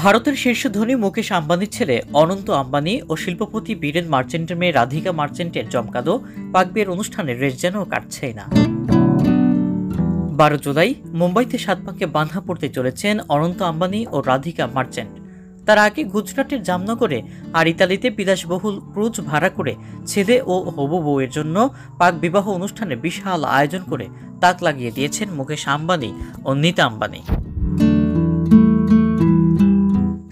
ভারতের শীর্ষ ধনী মুকেশ আম্বানির ছেলে অনন্ত আম্বানি ও শিল্পপতি বীরেন মার্চেন্টের মেয়ে রাধিকা মার্চেন্টের জমকাদো পাক বিয়ের অনুষ্ঠানের রেশ যেন কাটছেই না। 12 জুলাই মুম্বাইতে 7 পাকে বাঁধা পড়তে চলেছেন অনন্ত আম্বানি ও রাধিকা মার্চেন্ট। তার আগে গুজরাটের জামনগরে আর ইতালিতে বিলাসবহুল ক্রুজ ভাড়া করে ছেলে ও হবু বউয়ের জন্য পাক বিবাহ অনুষ্ঠানে বিশাল আয়োজন করে তাক লাগিয়ে দিয়েছেন মুকেশ আম্বানি ও নীতা আম্বানি।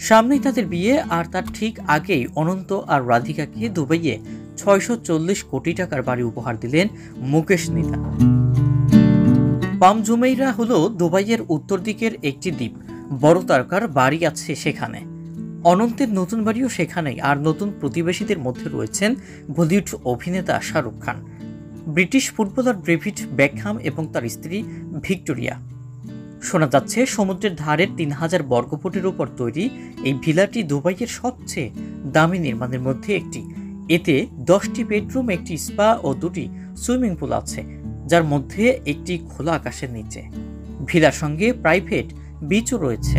সামনেই তাদের বিয়ে, আর তার ঠিক আগেই অনন্ত আর রাধিকাকে দুবাইয়ে 640 কোটি টাকার বাড়ি উপহার দিলেন মুকেশ নীতা। পাম জুমেইরা হলো দুবাইয়ের উত্তর দিকের একটি দ্বীপ। বড় তারকার বাড়ি আছে সেখানে, অনন্তের নতুন বাড়িও সেখানেই। আর নতুন প্রতিবেশীদের মধ্যে রয়েছেন বলিউড অভিনেতা Shahrukh Khan, British footballer David Beckham এবং তার স্ত্রী ভিক্টোরিয়া। শোনা যাচ্ছে সমুদ্রের ধারের 3000 বর্গফুটের উপর তৈরি এই ভিলাটি দুবাইয়ের সবচেয়ে দামি নির্মাণের মধ্যে একটি। এতে 10টি বেডরুম, একটি স্পা ও 2টি সুইমিং পুল আছে, যার মধ্যে একটি খোলা আকাশের নিচে। ভিলার সঙ্গে প্রাইভেট বিচও রয়েছে।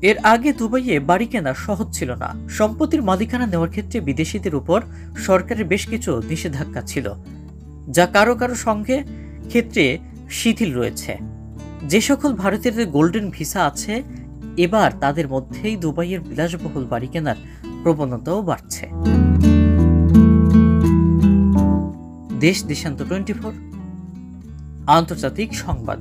এর আগে দুবাইয়ে বাড়ি কেনা সহজ ছিল না। সম্পত্তির মালিকানা নেওয়ার ক্ষেত্রে বিদেশিদের উপর সরকারের বেশ কিছু নিষেধাজ্ঞা ছিল, যা কারো কারো সঙ্গে ক্ষেত্রে শিথিল রয়েছে। যে সকল ভারতীয়দের গোল্ডেন ভিসা আছে, এবার তাদের মধ্যেই দুবাইয়ের বিলাসবহুল বাড়ি কেনার প্রবণতাও বাড়ছে। দেশ দেশান্তর 24 আন্তর্জাতিক সংবাদ।